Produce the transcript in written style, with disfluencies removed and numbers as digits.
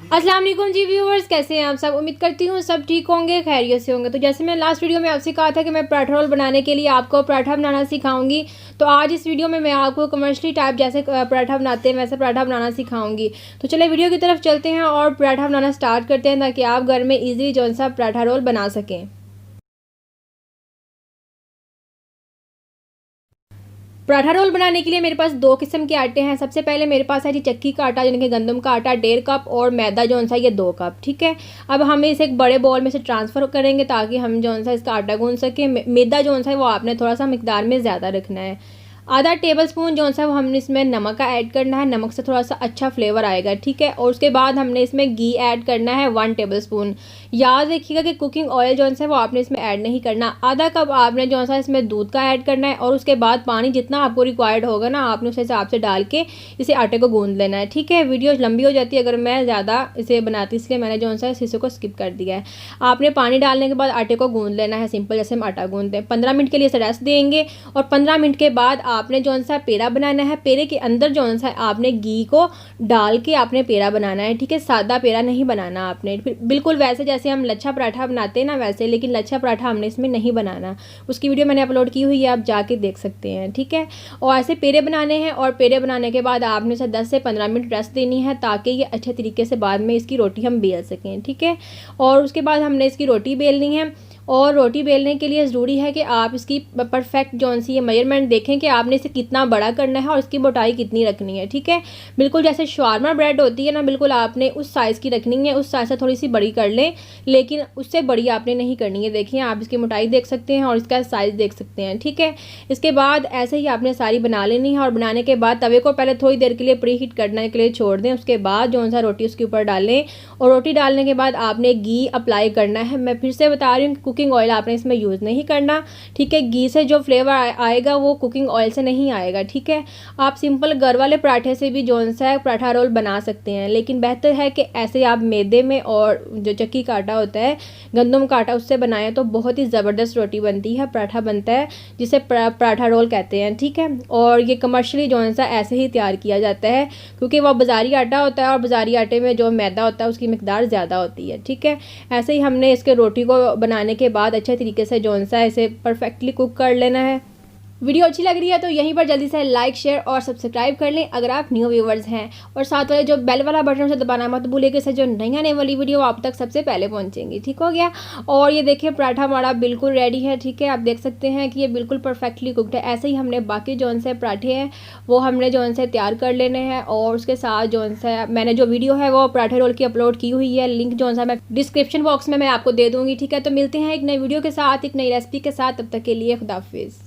अस्सलाम वालेकुम जी व्यूवर्स, कैसे हैं आप सब। उम्मीद करती हूँ सब ठीक होंगे, खैरियत से होंगे। तो जैसे मैं लास्ट वीडियो में आपसे कहा था कि मैं पराठा रोल बनाने के लिए आपको पराठा बनाना सिखाऊंगी, तो आज इस वीडियो में मैं आपको कमर्शियली टाइप जैसे पराठा बनाते हैं वैसे पराठा बनाना सिखाऊंगी। तो चलिए वीडियो की तरफ चलते हैं और पराठा बनाना स्टार्ट करते हैं, ताकि आप घर में ईजिली जो सा पराठा रोल बना सकें। पराठा रोल बनाने के लिए मेरे पास दो किस्म के आटे हैं। सबसे पहले मेरे पास है जी चक्की का आटा, यानी कि गंदम का आटा 1.5 कप, और मैदा जो सा ये 2 कप। ठीक है, अब हम इसे एक बड़े बॉल में से ट्रांसफ़र करेंगे ताकि हम जो सा इसका आटा गूंद सकें। मैदा जो सा है वो आपने थोड़ा सा मिकदार में ज़्यादा रखना है। आधा टेबल स्पून जो सा वो हमने इसमें नमक का ऐड करना है, नमक से थोड़ा सा अच्छा फ्लेवर आएगा। ठीक है, और उसके बाद हमने इसमें घी ऐड करना है 1 टेबल स्पून। याद रखिएगा कि कुकिंग ऑयल जो सा है वो आपने इसमें ऐड नहीं करना। आधा कप आपने जो सा इसमें दूध का ऐड करना है, और उसके बाद पानी जितना आपको रिक्वायर्ड होगा ना आपने उस हिसाब से डाल के इसे आटे को गूंद लेना है। ठीक है, वीडियो लंबी हो जाती है अगर मैं ज़्यादा इसे बनाती, इसलिए मैंने जो सा इस हिस्से को स्किप कर दिया है। आपने पानी डालने के बाद आटे को गूंद लेना है, सिंपल जैसे हम आटा गूंदते हैं। 15 मिनट के लिए इसे रेस्ट देंगे, और 15 मिनट के बाद आपने जो सा पेड़ा बनाना है। पेड़े के अंदर जो सा आपने घी को डाल के आपने पेड़ा बनाना है। ठीक है, सादा पेड़ा नहीं बनाना आपने, बिल्कुल वैसे जैसे हम लच्छा पराठा बनाते हैं ना वैसे, लेकिन लच्छा पराठा हमने इसमें नहीं बनाना। उसकी वीडियो मैंने अपलोड की हुई है, आप जाके देख सकते हैं। ठीक है, और ऐसे पेड़े बनाने हैं, और पेड़े बनाने के बाद आपने इसे 10 से 15 मिनट रेस्ट देनी है, ताकि ये अच्छे तरीके से बाद में इसकी रोटी हम बेल सकें। ठीक है, और उसके बाद हमने इसकी रोटी बेलनी है, और रोटी बेलने के लिए ज़रूरी है कि आप इसकी परफेक्ट जो सी ये मेजरमेंट देखें कि आपने इसे कितना बड़ा करना है और इसकी मोटाई कितनी रखनी है। ठीक है, बिल्कुल जैसे शवारमा ब्रेड होती है ना, बिल्कुल आपने उस साइज़ की रखनी है। उस साइज़ से थोड़ी सी बड़ी कर लें, लेकिन उससे बड़ी आपने नहीं करनी है। देखिए, आप इसकी मोटाई देख सकते हैं और इसका साइज़ देख सकते हैं। ठीक है, इसके बाद ऐसे ही आपने सारी बना लेनी है, और बनाने के बाद तवे को पहले थोड़ी देर के लिए प्री हीट करने के लिए छोड़ दें। उसके बाद जो सा रोटी उसके ऊपर डालें, और रोटी डालने के बाद आपने घी अप्लाई करना है। मैं फिर से बता रही हूँ, कुकिंग ऑयल आपने इसमें यूज़ नहीं करना। ठीक है, घी से जो फ्लेवर आएगा वो कुकिंग ऑयल से नहीं आएगा। ठीक है, आप सिंपल घर वाले पराठे से भी जो सा है पराठा रोल बना सकते हैं, लेकिन बेहतर है कि ऐसे आप मैदे में और जो चक्की का आटा होता है गंदम का आटा उससे बनाएं, तो बहुत ही ज़बरदस्त रोटी बनती है, पराठा बनता है, जिसे पराठा रोल कहते हैं। ठीक है, और ये कमर्शियली जो सा ऐसे ही तैयार किया जाता है, क्योंकि वह बाज़ारी आटा होता है, और बाज़ारी आटे में जो मैदा होता है उसकी मिकदार ज़्यादा होती है। ठीक है, ऐसे ही हमने इसके रोटी को बनाने के बाद अच्छे तरीके से जो सा इसे परफेक्टली कुक कर लेना है। वीडियो अच्छी लग रही है तो यहीं पर जल्दी से लाइक, शेयर और सब्सक्राइब कर लें अगर आप न्यू व्यूवर्स हैं, और साथ वाले जो बेल वाला बटन से दबाना मत भूलिएगा, इससे जो नई आने वाली वीडियो आप तक सबसे पहले पहुंचेंगी। ठीक हो गया, और ये देखिए पराठा हमारा बिल्कुल रेडी है। ठीक है, आप देख सकते हैं कि ये बिल्कुल परफेक्टली कुकड है। ऐसे ही हमने बाकी जो से पराठे हैं वो हमने जो से तैयार कर लेने हैं, और उसके साथ जो सा मैंने जो वीडियो है वो पराठे रोल की अपलोड की हुई है, लिंक जो सा मैं डिस्क्रिप्शन बॉक्स में मैं आपको दे दूँगी। ठीक है, तो मिलते हैं एक नई वीडियो के साथ, एक नई रेसिपी के साथ। तब तक के लिए खुदा हाफिज़।